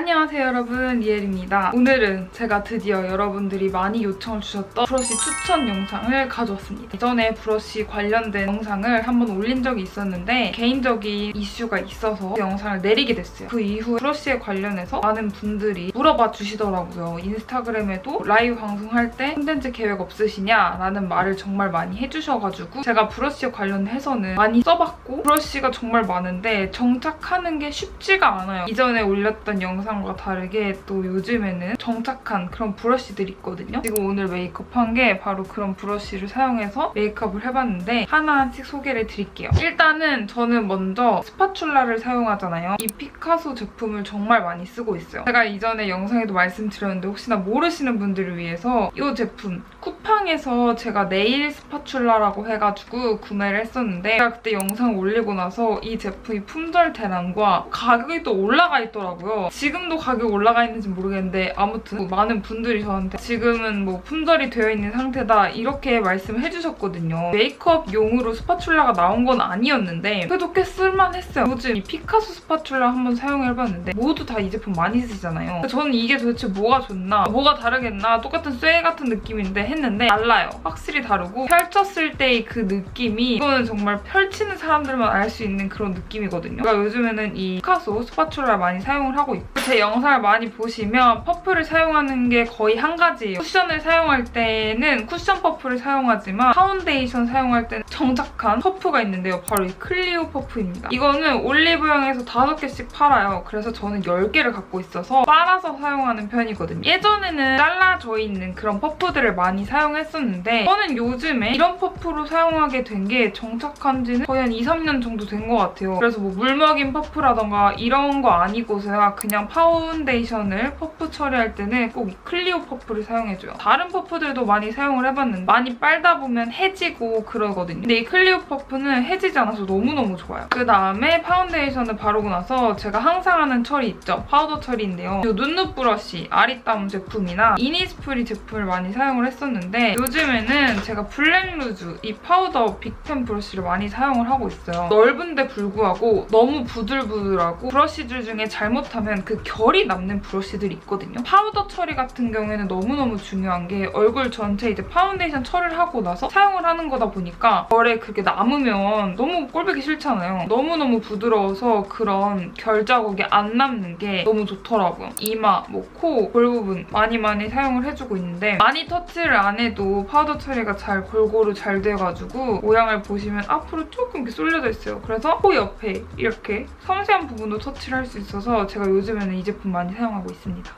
안녕하세요 여러분, 리엘입니다. 오늘은 제가 드디어 여러분들이 많이 요청을 주셨던 브러쉬 추천 영상을 가져왔습니다. 예전에 브러쉬 관련된 영상을 한번 올린 적이 있었는데 개인적인 이슈가 있어서 그 영상을 내리게 됐어요. 그 이후 브러쉬에 관련해서 많은 분들이 물어봐 주시더라고요. 인스타그램에도 라이브 방송할 때 콘텐츠 계획 없으시냐? 라는 말을 정말 많이 해주셔가지고 제가 브러쉬에 관련해서는 많이 써봤고 브러쉬가 정말 많은데 정착하는 게 쉽지가 않아요. 이전에 올렸던 영상과 다르게 또 요즘에는 정착한 그런 브러쉬들이 있거든요. 지금 오늘 메이크업한 게 바로 그런 브러쉬를 사용해서 메이크업을 해봤는데 하나씩 소개를 드릴게요. 일단은 저는 먼저 스파츌라를 사용하잖아요. 이 피카소 제품을 정말 많이 쓰고 있어요. 제가 이전에 영상에도 말씀드렸는데 혹시나 모르시는 분들을 위해서 이 제품 쿠팡에서 제가 네일 스파츌라라고 해가지고 구매를 했었는데 제가 그때 영상 올리고 나서 이 제품이 품절 대란과 가격이 또 올라가 있더라고요. 지금도 가격 올라가 있는지 모르겠는데 아무튼 많은 분들이 저한테 지금은 뭐 품절이 되어 있는 상태다 이렇게 말씀을 해주셨거든요. 메이크업용으로 스파츌라가 나온 건 아니었는데 그래도 꽤 쓸만했어요. 요즘 이 피카소 스파츌라 한번 사용해봤는데 모두 다 이 제품 많이 쓰잖아요. 저는 이게 도대체 뭐가 좋나? 뭐가 다르겠나? 똑같은 쇠 같은 느낌인데 했는데 달라요. 확실히 다르고 펼쳤을 때의 그 느낌이 이거는 정말 펼치는 사람들만 알 수 있는 그런 느낌이거든요. 제가 요즘에는 이 피카소 스파츌라 많이 사용을 하고 있고 제 영상을 많이 보시면 퍼프를 사용하는 게 거의 한 가지예요. 쿠션을 사용할 때는 쿠션 퍼프를 사용하지만 파운데이션 사용할 때는 정착한 퍼프가 있는데요. 바로 이 클리오 퍼프입니다. 이거는 올리브영에서 5개씩 팔아요. 그래서 저는 10개를 갖고 있어서 빨아서 사용하는 편이거든요. 예전에는 잘라져 있는 그런 퍼프들을 많이 사용했었는데 저는 요즘에 이런 퍼프로 사용하게 된 게 정착한 지는 거의 한 2-3년 정도 된 것 같아요. 그래서 뭐 물먹인 퍼프라던가 이런 거 아니고서야 그냥 파운데이션을 퍼프 처리할 때는 꼭 이 클리오 퍼프를 사용해줘요. 다른 퍼프들도 많이 사용을 해봤는데 많이 빨다 보면 해지고 그러거든요. 근데 이 클리오 퍼프는 해지지 않아서 너무너무 좋아요. 그 다음에 파운데이션을 바르고 나서 제가 항상 하는 처리 있죠? 파우더 처리인데요. 이 눈눕 브러쉬 아리따움 제품이나 이니스프리 제품을 많이 사용을 했었는데 요즘에는 제가 블랙루즈 이 파우더 빅텐 브러쉬를 많이 사용을 하고 있어요. 넓은데 불구하고 너무 부들부들하고 브러쉬들 중에 잘못하면 그 결이 남는 브러쉬들이 있거든요. 파우더 처리 같은 경우에는 너무너무 중요한 게 얼굴 전체 이제 파운데이션 처리를 하고 나서 사용을 하는 거다 보니까 결에 그게 남으면 너무 꼴보기 싫잖아요. 너무너무 부드러워서 그런 결 자국이 안 남는 게 너무 좋더라고요. 이마, 뭐 코, 볼 부분 많이 사용을 해주고 있는데 많이 터치를 안 해도 파우더 처리가 잘 골고루 잘 돼가지고 모양을 보시면 앞으로 조금 이렇게 쏠려져 있어요. 그래서 코 옆에 이렇게 섬세한 부분도 터치를 할 수 있어서 제가 요즘에는 이 제품 많이 사용하고 있습니다.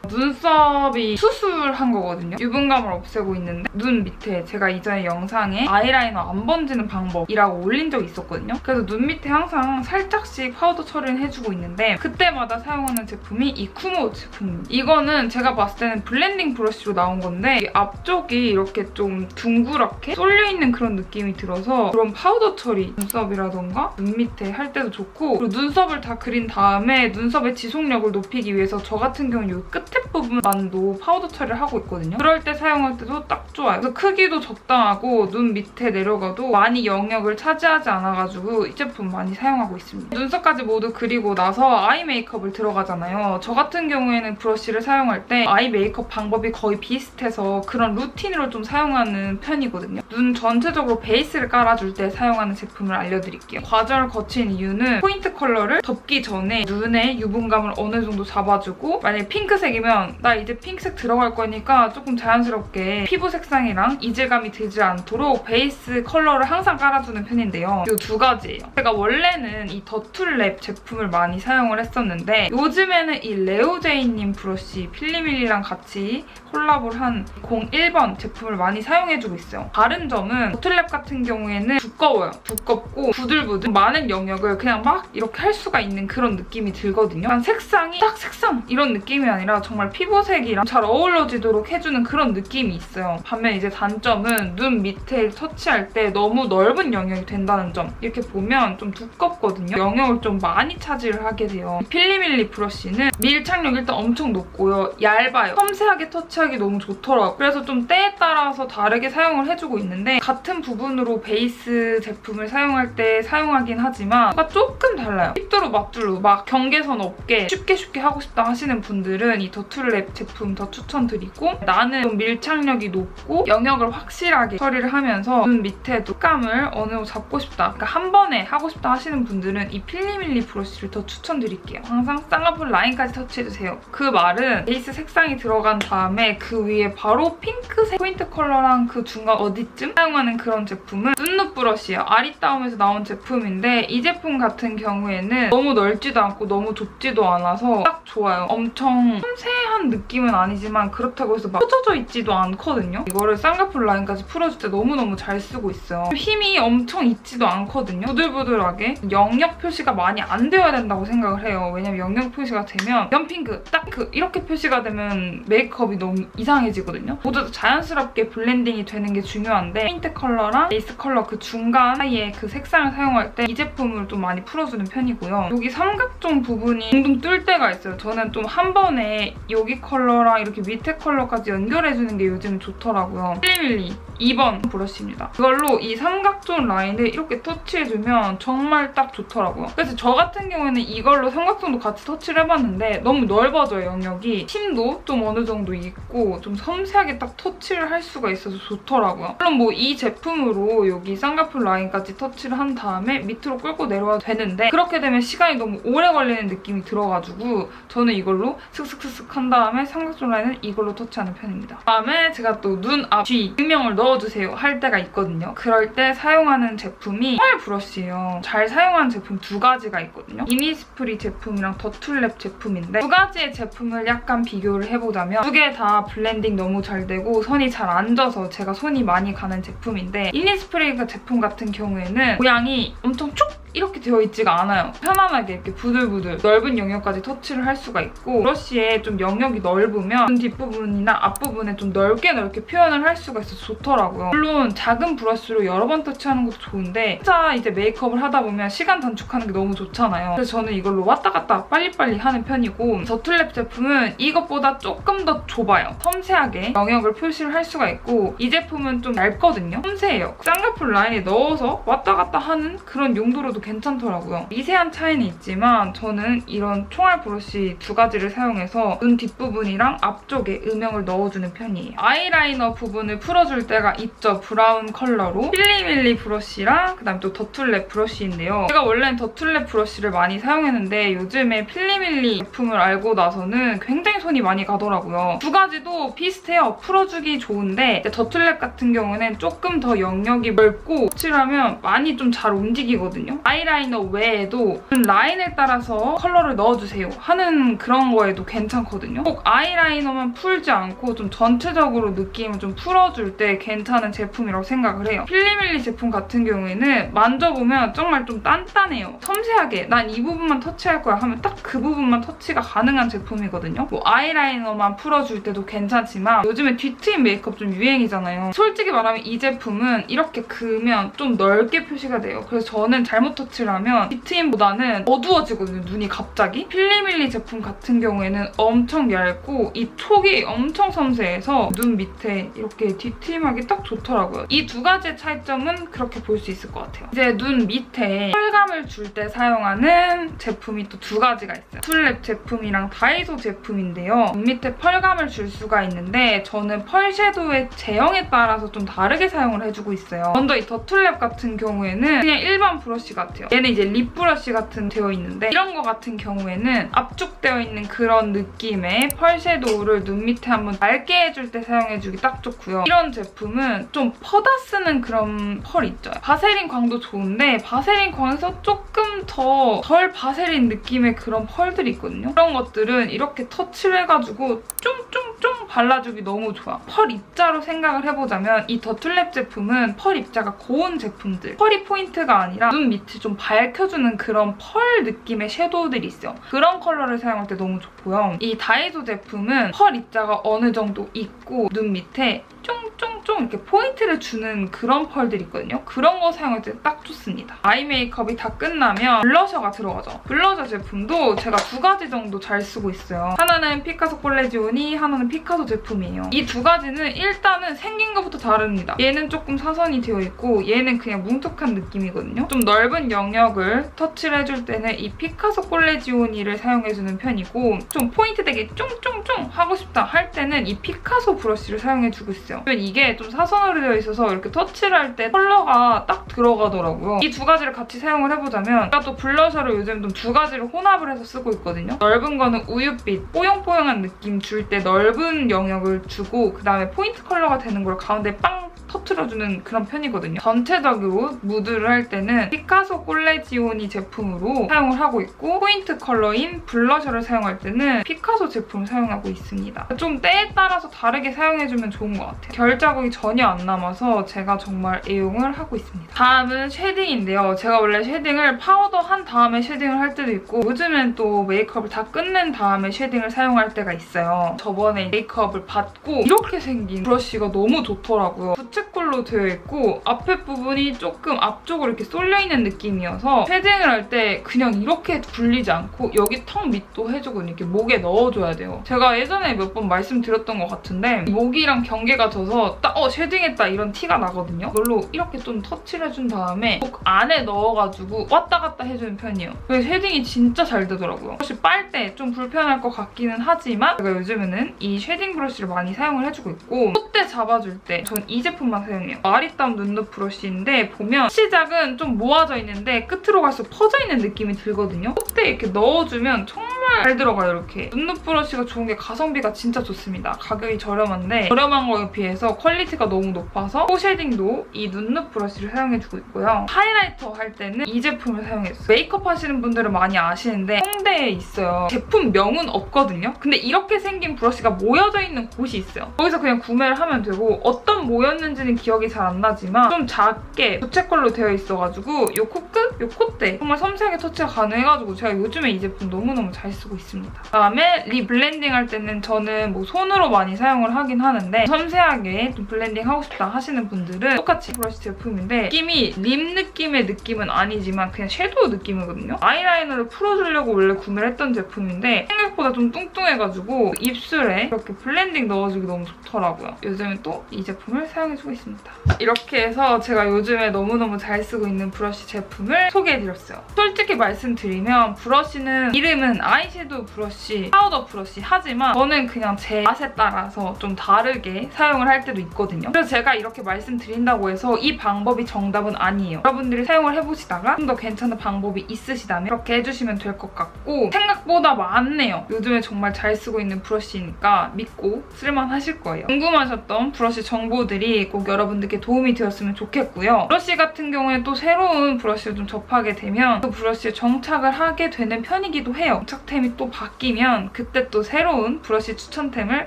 눈썹이 수술한 거거든요. 유분감을 없애고 있는데 눈 밑에 제가 이전에 영상에 아이라이너 안 번지는 방법이라고 올린 적이 있었거든요. 그래서 눈 밑에 항상 살짝씩 파우더 처리를 해주고 있는데 그때마다 사용하는 제품이 이 쿠모 제품입니다. 이거는 제가 봤을 때는 블렌딩 브러쉬로 나온 건데 이 앞쪽이 이렇게 좀 둥그랗게 쏠려있는 그런 느낌이 들어서 그런 파우더 처리 눈썹이라던가 눈 밑에 할 때도 좋고 그리고 눈썹을 다 그린 다음에 눈썹의 지속력을 높이기 위해서 저 같은 경우는 이 끝에 부분만도 파우더 처리를 하고 있거든요. 그럴 때 사용할 때도 딱 좋아요. 그래서 크기도 적당하고 눈 밑에 내려가도 많이 영역을 차지하지 않아가지고 이 제품 많이 사용하고 있습니다. 눈썹까지 모두 그리고 나서 아이 메이크업을 들어가잖아요. 저 같은 경우에는 브러쉬를 사용할 때 아이 메이크업 방법이 거의 비슷해서 그런 루틴으로 좀 사용하는 편이거든요. 눈 전체적으로 베이스를 깔아줄 때 사용하는 제품을 알려드릴게요. 과정을 거친 이유는 포인트 컬러를 덮기 전에 눈에 유분감을 어느 정도 잡아주고 만약에 핑크색이면 나 이제 핑크색 들어갈 거니까 조금 자연스럽게 피부 색상이랑 이질감이 들지 않도록 베이스 컬러를 항상 깔아주는 편인데요. 이 두 가지예요. 제가 원래는 이 더툴랩 제품을 많이 사용을 했었는데 요즘에는 이 레오제이님 브러쉬 필리밀리랑 같이 콜라보를 한 01번 제품을 많이 사용해주고 있어요. 다른 점은 더툴랩 같은 경우에는 두꺼워요. 두껍고 부들부들 많은 영역을 그냥 막 이렇게 할 수가 있는 그런 느낌이 들거든요. 색상이 딱 색상 이런 느낌이 아니라 정말 피부색이랑 잘 어우러지도록 해주는 그런 느낌이 있어요. 반면 이제 단점은 눈 밑에 터치할 때 너무 넓은 영역이 된다는 점. 이렇게 보면 좀 두껍거든요. 영역을 좀 많이 차지를 하게 돼요. 필리밀리 브러쉬는 밀착력 일단 엄청 높고요. 얇아요. 섬세하게 터치하기 너무 좋더라고요. 그래서 좀 때에 따라서 다르게 사용을 해주고 있는데 같은 부분으로 베이스 제품을 사용할 때 사용하긴 하지만 뭔가 조금 달라요. 힙두루 맛두루 막 경계선 없게 쉽게 하고 하고 싶다 하시는 분들은 이 더툴랩 제품 더 추천드리고, 나는 좀 밀착력이 높고 영역을 확실하게 처리를 하면서 눈 밑에 촉감을 어느 정도 잡고 싶다, 그러니까 한 번에 하고 싶다 하시는 분들은 이 필리밀리 브러쉬를 더 추천드릴게요. 항상 쌍꺼풀 라인까지 터치해주세요. 그 말은 베이스 색상이 들어간 다음에 그 위에 바로 핑크색 포인트 컬러랑 그 중간 어디쯤 사용하는 그런 제품은 눈눕 브러쉬예요. 아리따움에서 나온 제품인데 이 제품 같은 경우에는 너무 넓지도 않고 너무 좁지도 않아서 딱 좋아요. 엄청 섬세한 느낌은 아니지만 그렇다고 해서 막 펴져져 있지도 않거든요. 이거를 쌍꺼풀 라인까지 풀어줄 때 너무너무 잘 쓰고 있어요. 힘이 엄청 있지도 않거든요. 부들부들하게 영역 표시가 많이 안 되어야 된다고 생각을 해요. 왜냐면 영역 표시가 되면 연핑크, 딱 이렇게 표시가 되면 메이크업이 너무 이상해지거든요. 모두 다 자연스럽게 블렌딩이 되는 게 중요한데 페인트 컬러랑 베이스 컬러 그 중간 사이에 그 색상을 사용할 때 이 제품을 좀 많이 풀어주는 편이고요. 여기 삼각존 부분이 둥둥 뜰 때가 있어요. 저는 좀 한 번에 여기 컬러랑 이렇게 밑에 컬러까지 연결해주는 게 요즘 좋더라고요. 필리밀리 2번 브러쉬입니다. 이걸로 이 삼각존 라인을 이렇게 터치해주면 정말 딱 좋더라고요. 그래서 저 같은 경우에는 이걸로 삼각존도 같이 터치를 해봤는데 너무 넓어져요, 영역이. 힘도 좀 어느 정도 있고 좀 섬세하게 딱 터치를 할 수가 있어서 좋더라고요. 물론 뭐 이 제품으로 여기 쌍꺼풀 라인까지 터치를 한 다음에 밑으로 끌고 내려와도 되는데 그렇게 되면 시간이 너무 오래 걸리는 느낌이 들어가지고 저는 이걸로 슥슥슥슥 한 다음에 삼각존 라인을 이걸로 터치하는 편입니다. 다음에 제가 또 눈 앞 뒤 음영을 넣어주세요 할 때가 있거든요. 그럴 때 사용하는 제품이 총알 브러쉬예요. 잘 사용하는 제품 두 가지가 있거든요. 이니스프리 제품이랑 더툴랩 제품인데 두 가지의 제품을 약간 비교를 해보자면 두 개 다 블렌딩 너무 잘 되고 선이 잘 안 져서 제가 손이 많이 가는 제품인데 이니스프리 제품 같은 경우에는 모양이 엄청 쭉 이렇게 되어 있지가 않아요. 편안하게 이렇게 부들부들 넓은 영역까지 터치를 할 수가 있고 브러쉬에 좀 영역이 넓으면 눈 뒷부분이나 앞부분에 좀 넓게 표현을 할 수가 있어서 좋더라고요. 물론 작은 브러쉬로 여러 번 터치하는 것도 좋은데 진짜 이제 메이크업을 하다 보면 시간 단축하는 게 너무 좋잖아요. 그래서 저는 이걸로 왔다 갔다 빨리빨리 하는 편이고 더툴랩 제품은 이것보다 조금 더 좁아요. 섬세하게 영역을 표시를 할 수가 있고 이 제품은 좀 얇거든요. 섬세해요. 쌍꺼풀 라인에 넣어서 왔다 갔다 하는 그런 용도로도 괜찮더라고요. 미세한 차이는 있지만 저는 이런 총알 브러쉬 두 가지를 사용해서 눈 뒷부분이랑 앞쪽에 음영을 넣어주는 편이에요. 아이라이너 부분을 풀어줄 때가 있죠. 브라운 컬러로 필리밀리 브러쉬랑 그다음에 또 더툴랩 브러쉬인데요. 제가 원래는 더툴랩 브러쉬를 많이 사용했는데 요즘에 필리밀리 제품을 알고 나서는 굉장히 손이 많이 가더라고요. 두 가지도 비슷해요. 풀어주기 좋은데 더툴랩 같은 경우는 조금 더 영역이 넓고 터치하면 많이 좀 잘 움직이거든요. 아이라이너 외에도 라인에 따라서 컬러를 넣어주세요 하는 그런 거에도 괜찮거든요. 꼭 아이라이너만 풀지 않고 좀 전체적으로 느낌을 좀 풀어줄 때 괜찮은 제품이라고 생각을 해요. 필리밀리 제품 같은 경우에는 만져보면 정말 좀 단단해요. 섬세하게 난 이 부분만 터치할 거야 하면 딱 그 부분만 터치가 가능한 제품이거든요. 뭐 아이라이너만 풀어줄 때도 괜찮지만 요즘에 뒤트임 메이크업 좀 유행이잖아요. 솔직히 말하면 이 제품은 이렇게 그으면 좀 넓게 표시가 돼요. 그래서 저는 잘못 터치를 하면 뒤트임보다는 어두워지거든요, 눈이 갑자기. 필리밀리 제품 같은 경우에는 엄청 얇고 이 촉이 엄청 섬세해서 눈 밑에 이렇게 뒤트임하기 딱 좋더라고요. 이 두 가지의 차이점은 그렇게 볼 수 있을 것 같아요. 이제 눈 밑에 펄감을 줄 때 사용하는 제품이 또 두 가지가 있어요. 더툴랩 제품이랑 다이소 제품인데요. 눈 밑에 펄감을 줄 수가 있는데 저는 펄 섀도우의 제형에 따라서 좀 다르게 사용을 해주고 있어요. 먼저 이 더툴랩 같은 경우에는 그냥 일반 브러쉬 같아요. 얘는 이제 립 브러쉬 같은 되어 있는데 이런 거 같은 경우에는 압축되어 있는 그런 느낌의 펄 섀도우를 눈 밑에 한번 맑게 해줄 때 사용해주기 딱 좋고요. 이런 제품은 좀 퍼다 쓰는 그런 펄 있죠. 바세린 광도 좋은데 바세린 광에서 조금 더 덜 바세린 느낌의 그런 펄들이 있거든요. 그런 것들은 이렇게 터치를 해가지고 쫑쫑쫑 발라주기 너무 좋아. 펄 입자로 생각을 해보자면 이 더툴랩 제품은 펄 입자가 고운 제품들, 펄이 포인트가 아니라 눈 밑을 좀 밝혀주는 그런 펄 느낌의 섀도우들이 있어요. 그런 컬러를 사용할 때 너무 좋고요. 이 다이소 제품은 펄 입자가 어느 정도 있고 눈 밑에 쫑쫑 쫑쫑쫑 이렇게 포인트를 주는 그런 펄들이 있거든요. 그런 거 사용할 때 딱 좋습니다. 아이 메이크업이 다 끝나면 블러셔가 들어가죠. 블러셔 제품도 제가 2가지 정도 잘 쓰고 있어요. 하나는 피카소 콜레지오니, 하나는 피카소 제품이에요. 이 2가지는 일단은 생긴 것부터 다릅니다. 얘는 조금 사선이 되어 있고 얘는 그냥 뭉툭한 느낌이거든요. 좀 넓은 영역을 터치를 해줄 때는 이 피카소 콜레지오니를 사용해주는 편이고 좀 포인트 되게 쫑쫑쫑 하고 싶다 할 때는 이 피카소 브러쉬를 사용해주고 있어요. 이게 좀 사선으로 되어 있어서 이렇게 터치를 할 때 컬러가 딱 들어가더라고요. 이 2가지를 같이 사용을 해보자면 제가 또 블러셔를 요즘 좀 2가지를 혼합을 해서 쓰고 있거든요. 넓은 거는 우윳빛, 뽀용뽀용한 느낌 줄 때 넓은 영역을 주고 그다음에 포인트 컬러가 되는 걸 가운데 빵 터트려주는 그런 편이거든요. 전체적으로 무드를 할 때는 피카소 콜레지오니 제품으로 사용을 하고 있고 포인트 컬러인 블러셔를 사용할 때는 피카소 제품을 사용하고 있습니다. 좀 때에 따라서 다르게 사용해주면 좋은 것 같아요. 결 자국이 전혀 안 남아서 제가 정말 애용을 하고 있습니다. 다음은 쉐딩인데요. 제가 원래 쉐딩을 파우더 한 다음에 쉐딩을 할 때도 있고 요즘엔 또 메이크업을 다 끝낸 다음에 쉐딩을 사용할 때가 있어요. 저번에 메이크업을 받고 이렇게 생긴 브러쉬가 너무 좋더라고요. 부채꼴로 되어 있고 앞에 부분이 조금 앞쪽으로 이렇게 쏠려있는 느낌이어서 쉐딩을 할 때 그냥 이렇게 굴리지 않고 여기 턱 밑도 해주고 이렇게 목에 넣어줘야 돼요. 제가 예전에 몇 번 말씀드렸던 것 같은데 목이랑 경계가 져서 딱 쉐딩했다 이런 티가 나거든요. 이걸로 이렇게 좀 터치를 해준 다음에 목 안에 넣어가지고 왔다 갔다 해주는 편이에요. 그래서 쉐딩이 진짜 잘 되더라고요. 사실 빨 때 좀 불편할 것 같기는 하지만 제가 요즘에는 이 쉐딩 브러쉬를 많이 사용을 해주고 있고 콧대 잡아줄 때 전 이 제품만 사용해요. 마리땀 눈썹 브러쉬인데 보면 시작은 좀 모아져 있는데 끝으로 갈수록 퍼져 있는 느낌이 들거든요. 콧대에 이렇게 넣어주면 정말 잘 들어가요. 이렇게 눈썹 브러쉬가 좋은 게 가성비가 진짜 좋습니다. 가격이 저렴한데 저렴한 거에 비해서 퀄리티가 너무 높아서 코 쉐딩도 이 눈썹 브러쉬를 사용해주고 있고요. 하이라이터 할 때는 이 제품을 사용했어요. 메이크업 하시는 분들은 많이 아시는데 홍대에 있어요. 제품명은 없거든요. 근데 이렇게 생긴 브러쉬가 모여져 있는 곳이 있어요. 거기서 그냥 구매를 하면 되고 어떤 모였는지는 기억이 잘 안 나지만 좀 작게 부채꼴로 되어 있어가지고 요 코끝, 요 콧대 정말 섬세하게 터치가 가능해가지고 제가 요즘에 이 제품 너무너무 잘 쓰고 있습니다. 그다음에 립 블렌딩 할 때는 저는 뭐 손으로 많이 사용을 하긴 하는데 섬세하게 좀 블렌딩 하고 싶다 하시는 분들은 똑같이 브러쉬 제품인데 느낌이 립 느낌의 느낌은 아니지만 그냥 섀도우 느낌이거든요. 아이라이너를 풀어주려고 원래 구매를 했던 제품인데 생각보다 좀 뚱뚱해가지고 입술에 이렇게 블렌딩 넣어주기 너무 좋더라고요. 요즘은 또 이 제품을 사용해주고 있습니다. 이렇게 해서 제가 요즘에 너무너무 잘 쓰고 있는 브러쉬 제품을 소개해드렸어요. 솔직히 말씀드리면 브러쉬는 이름은 아이섀도우 브러쉬, 파우더 브러쉬 하지만 저는 그냥 제 맛에 따라서 좀 다르게 사용을 할 때도 있거든요. 그래서 제가 이렇게 말씀드린다고 해서 이 방법이 정답은 아니에요. 여러분들이 사용을 해보시다가 좀 더 괜찮은 방법이 있으시다면 이렇게 해주시면 될 것 같고 생각보다 많네요. 요즘에 정말 잘 쓰고 있는 브러쉬니까 믿고 쓸만하실 거예요. 궁금하셨던 브러쉬 정보들이 꼭 여러분들께 도움이 되었으면 좋겠고요. 브러쉬 같은 경우에 또 새로운 브러쉬를 좀 접하게 되면 그 브러쉬에 정착을 하게 되는 편이기도 해요. 정착템이 또 바뀌면 그때 또 새로운 브러쉬 추천템을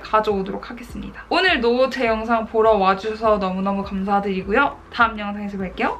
가져오도록 하겠습니다. 오늘도 제 영상 보러 와주셔서 너무너무 감사드리고요. 다음 영상에서 뵐게요.